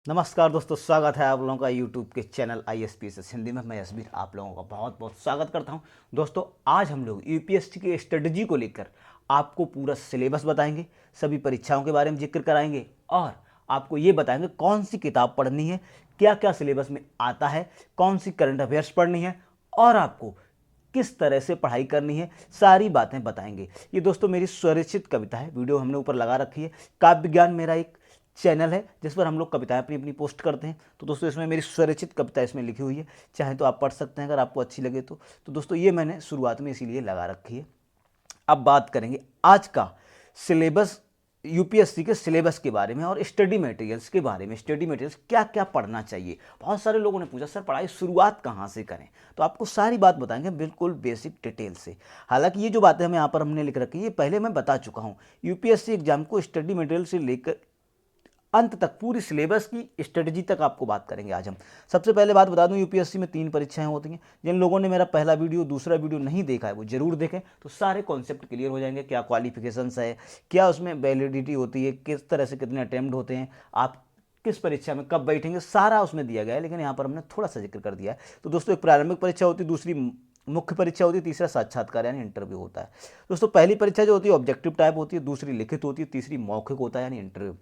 नमस्कार दोस्तों, स्वागत है आप लोगों का यूट्यूब के चैनल ISPSS हिंदी में। मैं यशबीर आप लोगों का बहुत बहुत स्वागत करता हूं। दोस्तों, आज हम लोग यूपीएससी की स्ट्रेटजी को लेकर आपको पूरा सिलेबस बताएंगे, सभी परीक्षाओं के बारे में जिक्र कराएंगे और आपको ये बताएंगे कौन सी किताब पढ़नी है, क्या क्या सिलेबस में आता है, कौन सी करंट अफेयर्स पढ़नी है और आपको किस तरह से पढ़ाई करनी है, सारी बातें बताएंगे। ये दोस्तों मेरी स्वरचित कविता है, वीडियो हमने ऊपर लगा रखी है। काव्य ज्ञान मेरा एक चैनल है जिस पर हम लोग कविताएं अपनी अपनी पोस्ट करते हैं। तो दोस्तों इसमें मेरी स्वरचित कविता इसमें लिखी हुई है, चाहे तो आप पढ़ सकते हैं अगर आपको अच्छी लगे तो दोस्तों ये मैंने शुरुआत में इसीलिए लगा रखी है। अब बात करेंगे आज का सिलेबस, यूपीएससी के सिलेबस के बारे में और स्टडी मटेरियल्स के बारे में। स्टडी मटेरियल्स क्या क्या पढ़ना चाहिए। बहुत सारे लोगों ने पूछा सर पढ़ाई शुरुआत कहाँ से करें, तो आपको सारी बात बताएंगे बिल्कुल बेसिक डिटेल से। हालांकि ये जो बातें हमें यहाँ पर हमने लिख रखी है ये पहले मैं बता चुका हूँ। यूपीएससी एग्जाम को स्टडी मटेरियल से लेकर अंत तक पूरी सिलेबस की स्ट्रेटजी तक आपको बात करेंगे आज हम। सबसे पहले बात बता दूं, यूपीएससी में 3 परीक्षाएं होती हैं। जिन लोगों ने मेरा पहला वीडियो दूसरा वीडियो नहीं देखा है वो जरूर देखें, तो सारे कॉन्सेप्ट क्लियर हो जाएंगे। क्या क्वालिफिकेशंस है, क्या उसमें वैलिडिटी होती है, किस तरह से कितने अटैम्प्ट होते हैं, आप किस परीक्षा में कब बैठेंगे, सारा उसमें दिया गया है। लेकिन यहाँ पर हमने थोड़ा सा जिक्र कर दिया है। तो दोस्तों एक प्रारंभिक परीक्षा होती है, दूसरी मुख्य परीक्षा होती है, तीसरा साक्षात्कार यानी इंटरव्यू होता है। दोस्तों पहली परीक्षा जो होती है ऑब्जेक्टिव टाइप होती है, दूसरी लिखित होती है, तीसरी मौखिक होता है यानी इंटरव्यू।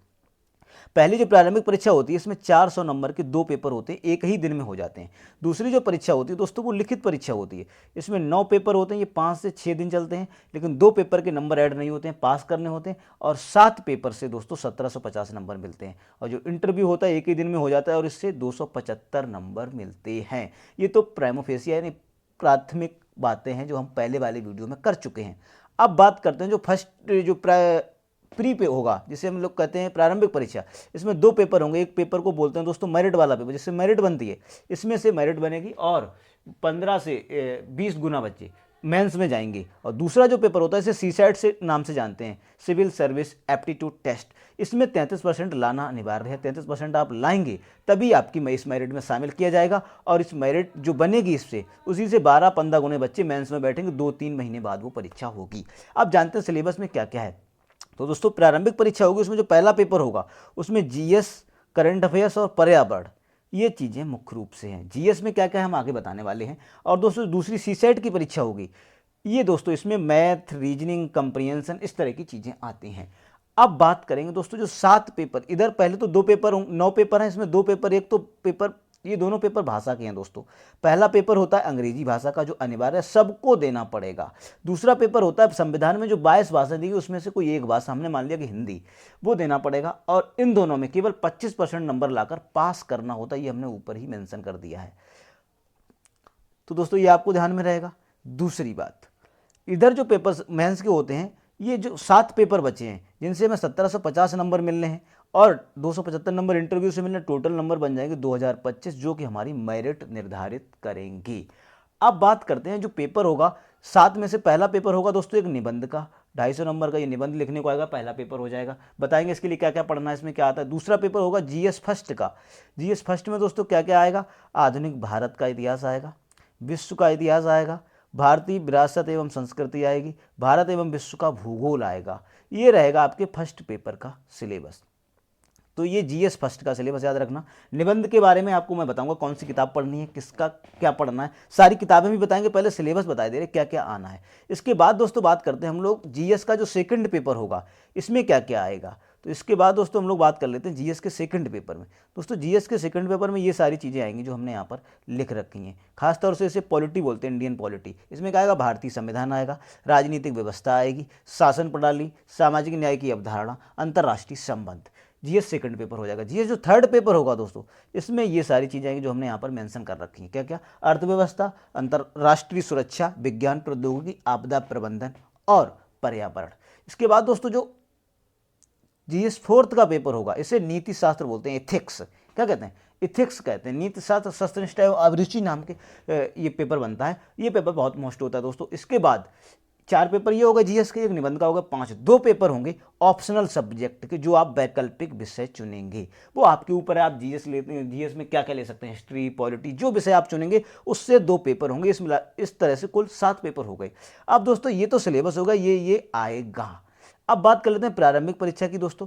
पहली जो प्रारंभिक परीक्षा होती है इसमें 400 नंबर के 2 पेपर होते हैं, एक ही दिन में हो जाते हैं। दूसरी जो परीक्षा होती है दोस्तों वो लिखित परीक्षा होती है। इसमें 9 पेपर होते हैं, ये 5 से 6 दिन चलते हैं, लेकिन 2 पेपर के नंबर ऐड नहीं होते हैं, पास करने होते हैं। और 7 पेपर से दोस्तों 1750 नंबर मिलते हैं। और जो इंटरव्यू होता है एक ही दिन में हो जाता है और इससे 275 नंबर मिलते हैं। ये तो प्राइमा फेसिया यानी प्राथमिक बातें हैं जो हम पहले वाले वीडियो में कर चुके हैं। अब बात करते हैं जो फर्स्ट जो प्री पे होगा, जिसे हम लोग कहते हैं प्रारंभिक परीक्षा। इसमें 2 पेपर होंगे। एक पेपर को बोलते हैं दोस्तों मेरिट वाला पेपर, जिससे मेरिट बनती है, इसमें से मेरिट बनेगी और 15 से 20 गुना बच्चे मेंस में जाएंगे। और दूसरा जो पेपर होता है इसे सीसैट से नाम से जानते हैं, सिविल सर्विस एप्टीट्यूड टेस्ट। इसमें 33% लाना अनिवार्य है। 33% आप लाएंगे तभी आपकी इस मेरिट में शामिल किया जाएगा। और इस मेरिट जो बनेगी इससे उसी से 12-15 गुने बच्चे मेंस में बैठेंगे। 2-3 महीने बाद वो परीक्षा होगी। अब जानते हैं सिलेबस में क्या क्या है। तो दोस्तों प्रारंभिक परीक्षा होगी, उसमें जो पहला पेपर होगा उसमें जीएस, करंट अफेयर्स और पर्यावरण, ये चीज़ें मुख्य रूप से हैं। जीएस में क्या क्या है हम आगे बताने वाले हैं। और दोस्तों दूसरी सीसेट की परीक्षा होगी, ये दोस्तों इसमें मैथ, रीजनिंग, कंप्रीहेंशन, इस तरह की चीज़ें आती हैं। अब बात करेंगे दोस्तों जो 7 पेपर, इधर पहले तो 2 पेपर 9 पेपर हैं, इसमें 2 पेपर, एक तो पेपर, ये दोनों पेपर भाषा के हैं दोस्तों। पहला पेपर होता है अंग्रेजी भाषा का जो अनिवार्य है, सबको देना पड़ेगा। दूसरा पेपर होता है संविधान में जो 22 भाषा दी गई उसमें से कोई एक भाषा, हमने मान लिया कि हिंदी, वो देना पड़ेगा। और इन दोनों में केवल 25% नंबर लाकर पास करना होता है, ये हमने ऊपर ही मेंशन कर दिया है। तो दोस्तों ये आपको ध्यान में रहेगा। दूसरी बात, इधर जो पेपर्स मेंस के होते हैं, ये जो 7 पेपर बचे हैं जिनसे हमें 1750 नंबर मिलने हैं और 275 नंबर इंटरव्यू से मिलने, टोटल नंबर बन जाएंगे 2025, जो कि हमारी मेरिट निर्धारित करेंगी। अब बात करते हैं जो पेपर होगा, 7 में से पहला पेपर होगा दोस्तों एक निबंध का, 250 नंबर का। ये निबंध लिखने को आएगा, पहला पेपर हो जाएगा। बताएंगे इसके लिए क्या क्या पढ़ना है, इसमें क्या आता है। दूसरा पेपर होगा जीएस फर्स्ट का। जीएस फर्स्ट में दोस्तों क्या क्या आएगा, आधुनिक भारत का इतिहास आएगा, विश्व का इतिहास आएगा, भारतीय विरासत एवं संस्कृति आएगी, भारत एवं विश्व का भूगोल आएगा। ये रहेगा आपके फर्स्ट पेपर का सिलेबस। तो ये जीएस फर्स्ट का सिलेबस याद रखना। निबंध के बारे में आपको मैं बताऊंगा कौन सी किताब पढ़नी है, किसका क्या पढ़ना है, सारी किताबें भी बताएंगे। पहले सिलेबस बता दे रहे क्या क्या आना है। इसके बाद दोस्तों बात करते हैं हम लोग जीएस का जो सेकंड पेपर होगा, इसमें क्या क्या आएगा। तो इसके बाद दोस्तों हम लोग बात कर लेते हैं जीएस के सेकंड पेपर में। दोस्तों जीएस के सेकंड पेपर में ये सारी चीज़ें आएंगी जो हमने यहाँ पर लिख रखी हैं। खासतौर से इसे पॉलिटी बोलते हैं, इंडियन पॉलिटी। इसमें क्या आएगा, भारतीय संविधान आएगा, राजनीतिक व्यवस्था आएगी, शासन प्रणाली, सामाजिक न्याय की अवधारणा, अंतर्राष्ट्रीय संबंध। जीएस सेकंड पेपर हो जाएगा। जीएस जो थर्ड पेपर होगा दोस्तों, इसमें ये सारी चीज़ें आएंगी जो हमने यहाँ पर मेंशन कर रखी हैं। क्या क्या, अर्थव्यवस्था, अंतर्राष्ट्रीय सुरक्षा, विज्ञान प्रौद्योगिकी, आपदा प्रबंधन और पर्यावरण। इसके बाद दोस्तों जो जीएस फोर्थ का पेपर होगा, इसे नीति शास्त्र बोलते हैं, एथिक्स। क्या कहते हैं, इथिक्स कहते हैं। नीति शास्त्र, सत्यनिष्ठा एवं अभिरुचि नाम के ये पेपर बनता है। ये पेपर बहुत मोस्ट होता है दोस्तों। इसके बाद 4 पेपर ये होगा जीएस के, एक निबंध का होगा, 5 2 पेपर होंगे ऑप्शनल सब्जेक्ट के, जो आप वैकल्पिक विषय चुनेंगे। वो आपके ऊपर है, आप जीएस लेते हैं, जीएस में क्या क्या ले सकते हैं, हिस्ट्री, पॉलिटी, जो विषय आप चुनेंगे उससे 2 पेपर होंगे। इस तरह से कुल 7 पेपर हो गए। अब दोस्तों ये तो सिलेबस होगा, ये आएगा। अब बात कर लेते हैं प्रारंभिक परीक्षा की दोस्तों।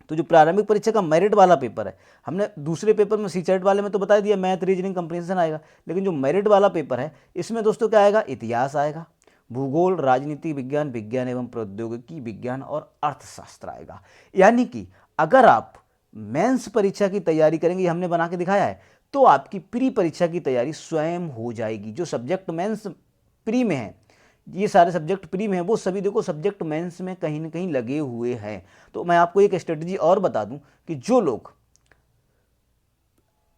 तो जो प्रारंभिक परीक्षा का मेरिट वाला पेपर है, हमने दूसरे पेपर में सीचेट वाले में तो बता दिया मैथ रीजनिंग कंप्रीहेंशन आएगा, लेकिन जो मेरिट वाला पेपर है इसमें दोस्तों क्या आएगा, इतिहास आएगा, भूगोल, राजनीति विज्ञान, विज्ञान एवं प्रौद्योगिकी विज्ञान और अर्थशास्त्र आएगा। यानी कि अगर आप मेंस परीक्षा की तैयारी करेंगे, हमने बना के दिखाया है, तो आपकी प्री परीक्षा की तैयारी स्वयं हो जाएगी। जो सब्जेक्ट मेंस प्री में है, ये सारे सब्जेक्ट प्री में है, वो सभी देखो सब्जेक्ट मेंस में कहीं ना कहीं लगे हुए हैं। तो मैं आपको एक स्ट्रेटजी और बता दूं कि जो लोग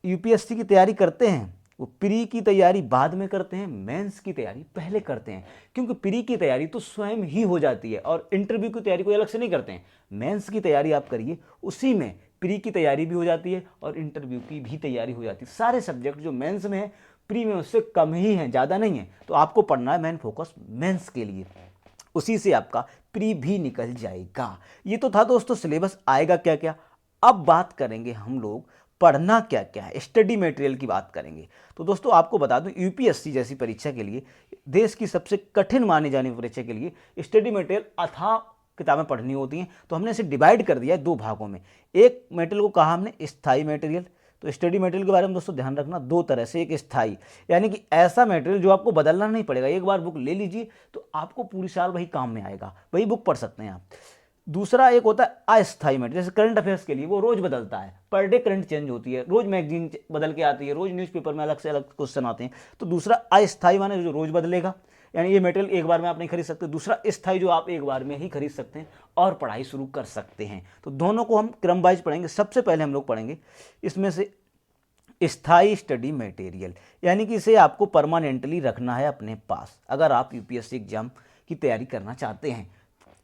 यूपीएससी की तैयारी करते हैं वो प्री की तैयारी बाद में करते हैं, मेंस की तैयारी पहले करते हैं, क्योंकि प्री की तैयारी तो स्वयं ही हो जाती है और इंटरव्यू की तैयारी कोई अलग से नहीं करते हैं। मेंस की तैयारी आप करिए, उसी में प्री की तैयारी भी हो जाती है और इंटरव्यू की भी तैयारी हो जाती है। सारे सब्जेक्ट जो मेंस में है प्री में उससे कम ही हैं, ज़्यादा नहीं है। तो आपको पढ़ना है मेन फोकस मेंस के लिए, उसी से आपका प्री भी निकल जाएगा। ये तो था दोस्तों सिलेबस आएगा क्या क्या। अब बात करेंगे हम लोग पढ़ना क्या क्या है, स्टडी मटेरियल की बात करेंगे। तो दोस्तों आपको बता दूं यूपीएससी जैसी परीक्षा के लिए, देश की सबसे कठिन मानी जाने वाली परीक्षा के लिए स्टडी मटेरियल अथाह किताबें पढ़नी होती हैं। तो हमने इसे डिवाइड कर दिया है दो भागों में। एक मटेरियल को कहा हमने स्थायी मटेरियल। तो स्टडी मटेरियल के बारे में दोस्तों ध्यान रखना दो तरह से, एक स्थायी यानी कि ऐसा मटेरियल जो आपको बदलना नहीं पड़ेगा, एक बार बुक ले लीजिए तो आपको पूरी साल वही काम में आएगा, वही बुक पढ़ सकते हैं आप। दूसरा एक होता है अस्थायी मटेरियल, जैसे करंट अफेयर्स के लिए वो रोज बदलता है, पर डे करंट चेंज होती है, रोज मैगजीन बदल के आती है, रोज न्यूज़पेपर में अलग से अलग क्वेश्चन आते हैं। तो दूसरा अस्थायी माने जो रोज बदलेगा, यानी ये मटेरियल एक बार में आप नहीं खरीद सकते। दूसरा स्थायी जो आप एक बार में ही खरीद सकते हैं और पढ़ाई शुरू कर सकते हैं। तो दोनों को हम क्रम वाइज पढ़ेंगे। सबसे पहले हम लोग पढ़ेंगे इसमें से स्थायी स्टडी मटेरियल, यानी कि इसे आपको परमानेंटली रखना है अपने पास अगर आप यूपीएससी एग्जाम की तैयारी करना चाहते हैं।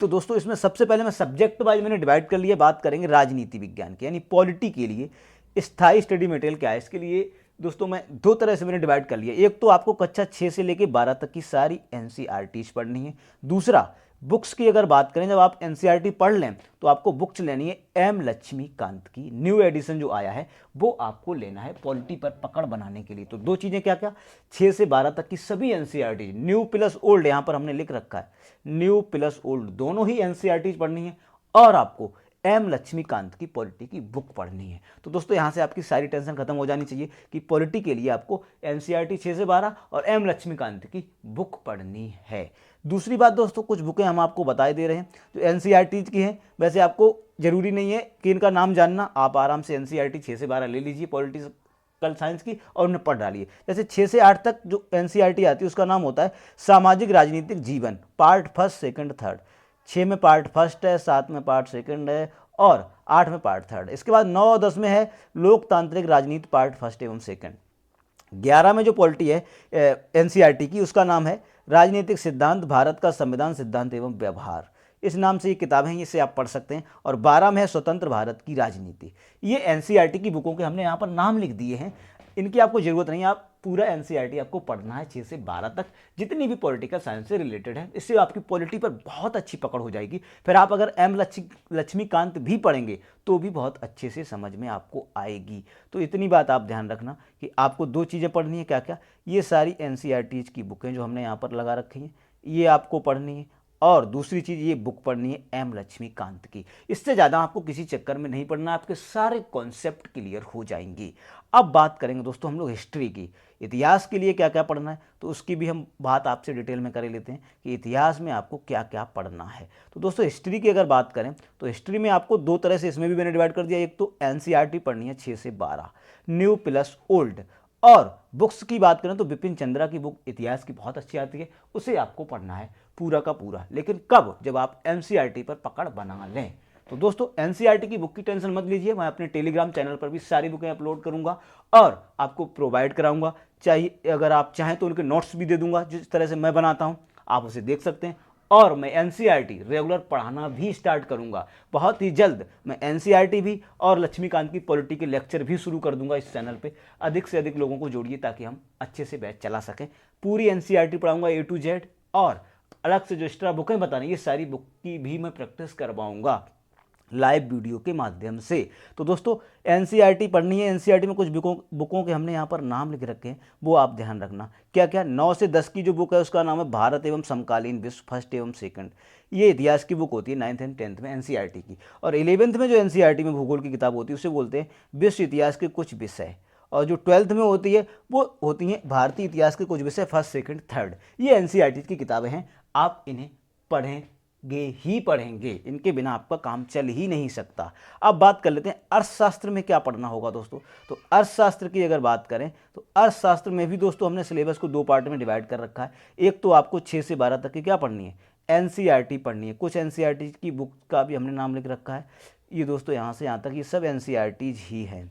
तो दोस्तों इसमें सबसे पहले मैं सब्जेक्ट वाइज मैंने डिवाइड कर लिया, बात करेंगे राजनीति विज्ञान की, यानी पॉलिटी के लिए स्थायी स्टडी मटेरियल क्या है। इसके लिए दोस्तों मैं दो तरह से मैंने डिवाइड कर लिया। एक तो आपको कक्षा 6 से लेकर 12 तक की सारी एनसीईआरटीज पढ़नी है। दूसरा बुक्स की अगर बात करें, जब आप एनसीईआरटी पढ़ लें तो आपको बुक्स लेनी है एम लक्ष्मीकांत की, न्यू एडिशन जो आया है वो आपको लेना है पॉलिटी पर पकड़ बनाने के लिए। तो दो चीज़ें क्या क्या, 6 से 12 तक की सभी एनसीईआरटी, न्यू प्लस ओल्ड यहाँ पर हमने लिख रखा है, न्यू प्लस ओल्ड दोनों ही एनसीईआरटी पढ़नी है और आपको एम लक्ष्मीकांत की पॉलिटी की बुक पढ़नी है। तो दोस्तों यहाँ से आपकी सारी टेंशन खत्म हो जानी चाहिए कि पॉलिटी के लिए आपको एनसीईआरटी 6 से 12 और एम लक्ष्मीकांत की बुक पढ़नी है। दूसरी बात दोस्तों, कुछ बुकें हम आपको बताए दे रहे हैं जो एनसीईआरटी की हैं। वैसे आपको जरूरी नहीं है कि इनका नाम जानना, आप आराम से एनसीईआरटी 6 से 12 ले लीजिए पॉलिटिकल साइंस की और उन्हें पढ़ डालिए। जैसे 6 से 8 तक जो एनसीईआरटी आती है उसका नाम होता है सामाजिक राजनीतिक जीवन, पार्ट फर्स्ट सेकंड थर्ड। 6 में पार्ट फर्स्ट है, 7 में पार्ट सेकंड है और 8 में पार्ट थर्ड। इसके बाद 9 और 10 में है लोकतांत्रिक राजनीति पार्ट फर्स्ट एवं सेकंड। 11 में जो पॉलिटी है एनसीईआरटी की उसका नाम है राजनीतिक सिद्धांत, भारत का संविधान सिद्धांत एवं व्यवहार। इस नाम से ये किताबें हैं, इसे आप पढ़ सकते हैं। और 12 में है स्वतंत्र भारत की राजनीति। ये एनसीईआरटी की बुकों के हमने यहाँ पर नाम लिख दिए हैं, इनकी आपको जरूरत नहीं है। आप पूरा एनसीईआरटी आपको पढ़ना है 6 से 12 तक, जितनी भी पॉलिटिकल साइंस से रिलेटेड है। इससे आपकी पॉलिटी पर बहुत अच्छी पकड़ हो जाएगी। फिर आप अगर एम लक्ष्मीकांत भी पढ़ेंगे तो भी बहुत अच्छे से समझ में आपको आएगी। तो इतनी बात आप ध्यान रखना कि आपको दो चीज़ें पढ़नी है। क्या क्या, ये सारी एनसीईआरटी की बुकें जो हमने यहाँ पर लगा रखी हैं ये आपको पढ़नी है, और दूसरी चीज़ ये बुक पढ़नी है एम लक्ष्मीकांत की। इससे ज़्यादा आपको किसी चक्कर में नहीं पढ़ना, आपके सारे कॉन्सेप्ट क्लियर हो जाएंगे। अब बात करेंगे दोस्तों हम लोग हिस्ट्री की। इतिहास के लिए क्या क्या पढ़ना है तो उसकी भी हम बात आपसे डिटेल में कर लेते हैं कि इतिहास में आपको क्या क्या पढ़ना है। तो दोस्तों हिस्ट्री की अगर बात करें तो हिस्ट्री में आपको दो तरह से, इसमें भी मैंने डिवाइड कर दिया। एक तो एनसीईआरटी पढ़नी है 6 से 12, न्यू प्लस ओल्ड। और बुक्स की बात करें तो बिपिन चंद्रा की बुक इतिहास की बहुत अच्छी आती है, उसे आपको पढ़ना है पूरा का पूरा। लेकिन कब, जब आप एनसीईआरटी पर पकड़ बना लें। तो दोस्तों एनसीईआरटी की बुक की टेंशन मत लीजिए, मैं अपने टेलीग्राम चैनल पर भी सारी बुकें अपलोड करूंगा और आपको प्रोवाइड कराऊंगा। चाहिए अगर आप चाहें तो उनके नोट्स भी दे दूंगा, जिस तरह से मैं बनाता हूं आप उसे देख सकते हैं। और मैं एनसीईआरटी रेगुलर पढ़ाना भी स्टार्ट करूंगा बहुत ही जल्द। मैं एनसीईआरटी भी और लक्ष्मीकांत की पॉलिटी के लेक्चर भी शुरू कर दूंगा इस चैनल पे। अधिक से अधिक लोगों को जोड़िए ताकि हम अच्छे से बैच चला सकें। पूरी एनसीईआरटी पढ़ाऊंगा A to Z, और अलग से जो एक्स्ट्रा बुकें बतानी ये सारी बुक की भी मैं प्रैक्टिस करवाऊंगा। लाइव वीडियो के माध्यम से। तो दोस्तों एनसीईआरटी पढ़नी है, एनसीईआरटी में कुछ बुकों के हमने यहाँ पर नाम लिख रखे हैं, वो आप ध्यान रखना। क्या क्या, 9 से 10 की जो बुक है उसका नाम है भारत एवं समकालीन विश्व फर्स्ट एवं सेकंड। ये इतिहास की बुक होती है 9th एंड 10th में एनसीईआरटी की। और 11th में जो एनसीईआरटी में भूगोल की किताब होती है उसे बोलते हैं विश्व इतिहास के कुछ विषय। और जो 12th में होती है वो होती हैं भारतीय इतिहास के कुछ विषय, फर्स्ट सेकंड थर्ड। ये एनसीईआरटी की किताबें हैं, आप इन्हें पढ़ेंगे ही पढ़ेंगे, इनके बिना आपका काम चल ही नहीं सकता। अब बात कर लेते हैं अर्थशास्त्र में क्या पढ़ना होगा दोस्तों। तो अर्थशास्त्र की अगर बात करें तो अर्थशास्त्र में भी दोस्तों हमने सिलेबस को 2 पार्ट में डिवाइड कर रखा है। एक तो आपको 6 से 12 तक की क्या पढ़नी है, एनसीईआरटी पढ़नी है। कुछ एनसीईआरटी की बुक का भी हमने नाम लिख रखा है, ये दोस्तों यहाँ से यहाँ तक ये सब एनसीईआरटीज ही हैं।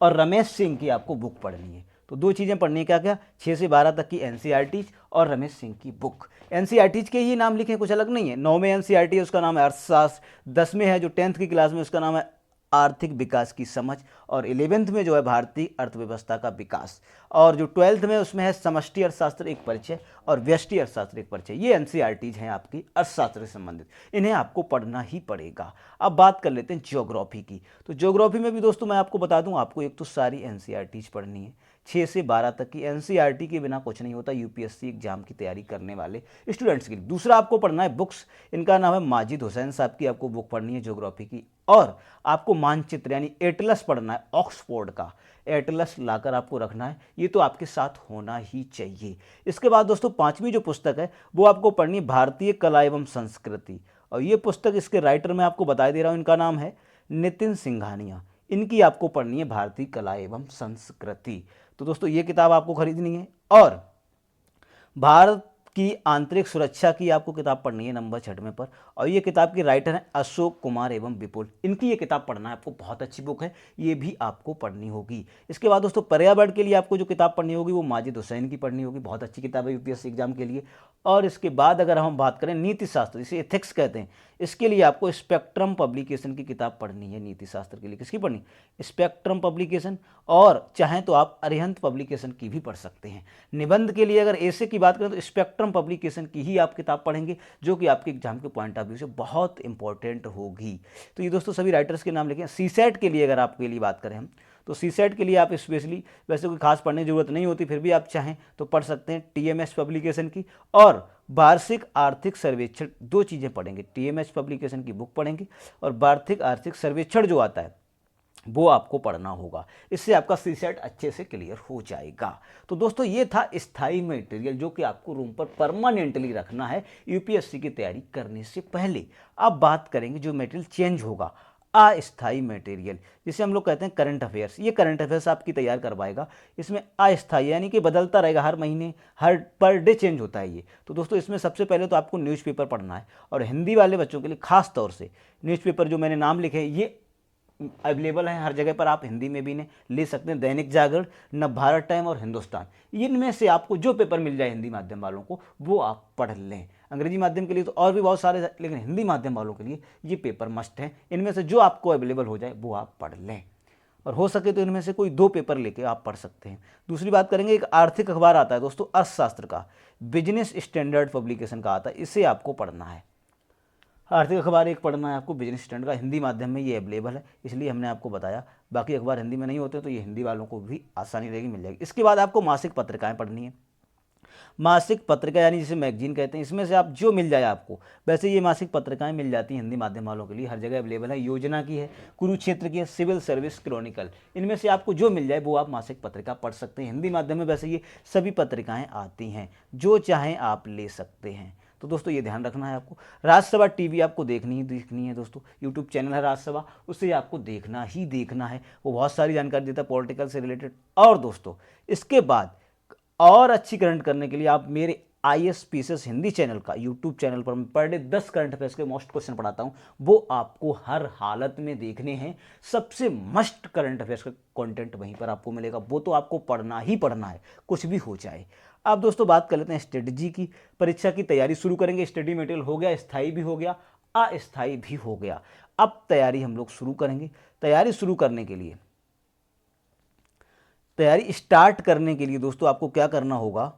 और रमेश सिंह की आपको बुक पढ़नी है। तो 2 चीज़ें पढ़नी है, क्या क्या, 6 से 12 तक की एनसीईआरटीज और रमेश सिंह की बुक। एनसीईआरटीज के ही नाम लिखे, कुछ अलग नहीं है। 9 में एनसीईआरटी है उसका नाम है अर्थशास्त्र, 10 में है जो 10th की क्लास में उसका नाम है आर्थिक विकास की समझ, और 11th में जो है भारतीय अर्थव्यवस्था का विकास, और जो 12th में उसमें है समष्टि अर्थशास्त्र एक परिचय और व्यष्टि अर्थशास्त्र एक परिचय। ये एनसीईआरटीज हैं आपकी अर्थशास्त्र से संबंधित, इन्हें आपको पढ़ना ही पड़ेगा। अब बात कर लेते हैं ज्योग्राफी की। तो ज्योग्राफी में भी दोस्तों मैं आपको बता दूं, आपको एक तो सारी एनसीईआरटीज पढ़नी है 6 से 12 तक की। एनसीईआरटी के बिना कुछ नहीं होता यूपीएससी एग्जाम की तैयारी करने वाले स्टूडेंट्स के लिए। दूसरा आपको पढ़ना है बुक्स, इनका नाम है माजिद हुसैन साहब की आपको बुक पढ़नी है ज्योग्राफी की। और आपको मानचित्र यानी एटलस पढ़ना है, ऑक्सफोर्ड का एटलस लाकर आपको रखना है, ये तो आपके साथ होना ही चाहिए। इसके बाद दोस्तों 5वीं जो पुस्तक है वो आपको पढ़नी है भारतीय कला एवं संस्कृति, और ये पुस्तक इसके राइटर मैं आपको बता दे रहा हूँ, इनका नाम है नितिन सिंघानिया। इनकी आपको पढ़नी है भारतीय कला एवं संस्कृति। तो दोस्तों ये किताब आपको खरीदनी है। और भारत की आंतरिक सुरक्षा की आपको किताब पढ़नी है नंबर 6 पर, और ये किताब के राइटर हैं अशोक कुमार एवं विपुल। इनकी ये किताब पढ़ना है आपको, बहुत अच्छी बुक है, ये भी आपको पढ़नी होगी। इसके बाद दोस्तों पर्यावरण के लिए आपको जो किताब पढ़नी होगी वो माजिद हुसैन की पढ़नी होगी, बहुत अच्छी किताब है यूपीएससी एग्जाम के लिए। और इसके बाद अगर हम बात करें नीति शास्त्र, इसे एथिक्स कहते हैं, इसके लिए आपको स्पेक्ट्रम पब्लिकेशन की किताब पढ़नी है। नीति शास्त्र के लिए किसकी पढ़नी, स्पेक्ट्रम पब्लिकेशन, और चाहें तो आप अरिहंत पब्लिकेशन की भी पढ़ सकते हैं। निबंध के लिए अगर ऐसे की बात करें तो स्पेक्ट्रम पब्लिकेशन की ही आप किताब पढ़ेंगे, जो कि आपके एग्जाम के पॉइंट ऑफ व्यू से बहुत इंपॉर्टेंट होगी। तो ये दोस्तों सभी राइटर्स के नाम लिखे हैं। सीसेट के लिए अगर आपके लिए बात करें हम, तो सीसेट के लिए आप स्पेशली वैसे कोई खास पढ़ने की जरूरत नहीं होती, फिर भी आप चाहें तो पढ़ सकते हैं टीएमएस पब्लिकेशन की और वार्षिक आर्थिक सर्वेक्षण। 2 चीज़ें पढ़ेंगे, टीएमएस पब्लिकेशन की बुक पढ़ेंगे और वार्षिक आर्थिक सर्वेक्षण जो आता है वो आपको पढ़ना होगा। इससे आपका सीसेट अच्छे से क्लियर हो जाएगा। तो दोस्तों ये था स्थायी मटेरियल जो कि आपको रूम पर परमानेंटली रखना है यूपीएससी की तैयारी करने से पहले। अब बात करेंगे जो मटेरियल चेंज होगा, अस्थाई मटेरियल, जिसे हम लोग कहते हैं करंट अफेयर्स। ये करंट अफेयर्स आपकी तैयार करवाएगा। इसमें अस्थाई यानी कि बदलता रहेगा, हर महीने हर पर डे चेंज होता है ये। तो दोस्तों इसमें सबसे पहले तो आपको न्यूज़पेपर पढ़ना है, और हिंदी वाले बच्चों के लिए खास तौर से न्यूज़पेपर जो मैंने नाम लिखे ये अवेलेबल है हर जगह पर, आप हिंदी में भी इन्हें ले सकते हैं। दैनिक जागरण, नवभारत टाइम और हिंदुस्तान, इनमें से आपको जो पेपर मिल जाए हिंदी माध्यम वालों को वो आप पढ़ लें। अंग्रेजी माध्यम के लिए तो और भी बहुत सारे, लेकिन हिंदी माध्यम वालों के लिए ये पेपर मस्ट है। इनमें से जो आपको अवेलेबल हो जाए वो आप पढ़ लें, और हो सके तो इनमें से कोई 2 पेपर लेके आप पढ़ सकते हैं। दूसरी बात करेंगे, एक आर्थिक अखबार आता है दोस्तों अर्थशास्त्र का, बिजनेस स्टैंडर्ड पब्लिकेशन का आता है, इसे आपको पढ़ना है। आर्थिक अखबार एक पढ़ना है आपको बिजनेस स्टैंडर्ड का, हिंदी माध्यम में ये अवेलेबल है इसलिए हमने आपको बताया। बाकी अखबार हिंदी में नहीं होते तो ये हिंदी वालों को भी आसानी रहेगी, मिल जाएगी। इसके बाद आपको मासिक पत्रिकाएं पढ़नी है। मासिक पत्रिका यानी जिसे मैगजीन कहते हैं, इसमें से आप जो मिल जाए आपको, वैसे ये मासिक पत्रिकाएं मिल जाती हैं हिंदी माध्यम वालों के लिए, हर जगह अवेलेबल है। योजना की है, कुरुक्षेत्र की है, सिविल सर्विस क्रॉनिकल, इनमें से आपको जो मिल जाए वो आप मासिक पत्रिका पढ़ सकते हैं। हिंदी माध्यम में वैसे ये सभी पत्रिकाएं आती हैं, जो चाहें आप ले सकते हैं। तो दोस्तों ये ध्यान रखना है आपको। राज्यसभा टीवी आपको देखनी है दोस्तों, यूट्यूब चैनल है राज्यसभा, उसे आपको देखना ही देखना है, वो बहुत सारी जानकारी देता है पॉलिटिकल से रिलेटेड। और दोस्तों इसके बाद और अच्छी करंट करने के लिए आप मेरे ISPSS हिंदी चैनल का यूट्यूब चैनल पर मैं पर डे 10 करंट अफेयर्स के मोस्ट क्वेश्चन पढ़ाता हूँ, वो आपको हर हालत में देखने हैं। सबसे मस्ट करंट अफेयर्स का कंटेंट वहीं पर आपको मिलेगा, वो तो आपको पढ़ना ही पढ़ना है, कुछ भी हो जाए। अब दोस्तों बात कर लेते हैं स्ट्रेटजी की। परीक्षा की तैयारी शुरू करेंगे, स्टडी मटेरियल हो गया, स्थायी भी हो गया, अस्थायी भी हो गया। अब तैयारी हम लोग शुरू करेंगे। तैयारी शुरू करने के लिए, तैयारी स्टार्ट करने के लिए दोस्तों आपको क्या करना होगा,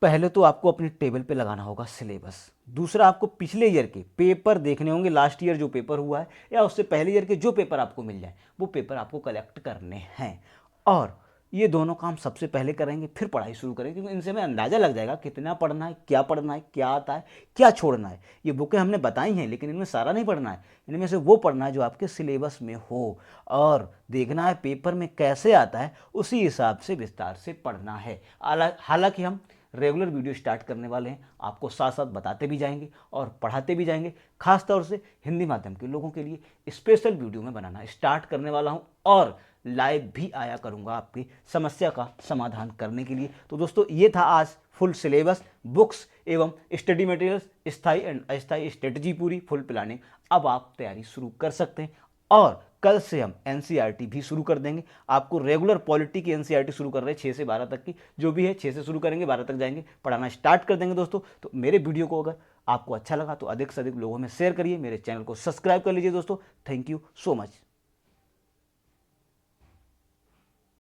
पहले तो आपको अपनी टेबल पे लगाना होगा सिलेबस। दूसरा, आपको पिछले ईयर के पेपर देखने होंगे, लास्ट ईयर जो पेपर हुआ है या उससे पहले ईयर के जो पेपर आपको मिल जाए वो पेपर आपको कलेक्ट करने हैं। और ये दोनों काम सबसे पहले करेंगे, फिर पढ़ाई शुरू करेंगे, क्योंकि इनसे हमें अंदाज़ा लग जाएगा कितना पढ़ना है, क्या आता है, क्या छोड़ना है। ये बुकें हमने बताई हैं, लेकिन इनमें सारा नहीं पढ़ना है, इनमें से वो पढ़ना है जो आपके सिलेबस में हो, और देखना है पेपर में कैसे आता है, उसी हिसाब से विस्तार से पढ़ना है। हालांकि हम रेगुलर वीडियो स्टार्ट करने वाले हैं, आपको साथ साथ बताते भी जाएंगे और पढ़ाते भी जाएंगे। खास तौर से हिंदी माध्यम के लोगों के लिए स्पेशल वीडियो में बनाना स्टार्ट करने वाला हूं, और लाइव भी आया करूंगा आपकी समस्या का समाधान करने के लिए। तो दोस्तों, ये था आज फुल सिलेबस, बुक्स एवं स्टडी मटेरियल्स, स्थायी एंड अस्थायी स्ट्रेटजी पूरी फुल प्लानिंग। अब आप तैयारी शुरू कर सकते हैं, और कल से हम एनसीईआरटी भी शुरू कर देंगे। आपको रेगुलर पॉलिटी की एनसीईआरटी शुरू कर रहे हैं, 6 से 12 तक की, जो भी है 6 से शुरू करेंगे, 12 तक जाएंगे, पढ़ाना स्टार्ट कर देंगे दोस्तों। तो मेरे वीडियो को अगर आपको अच्छा लगा तो अधिक से अधिक लोगों में शेयर करिए, मेरे चैनल को सब्सक्राइब कर लीजिए दोस्तों। Thank you so much.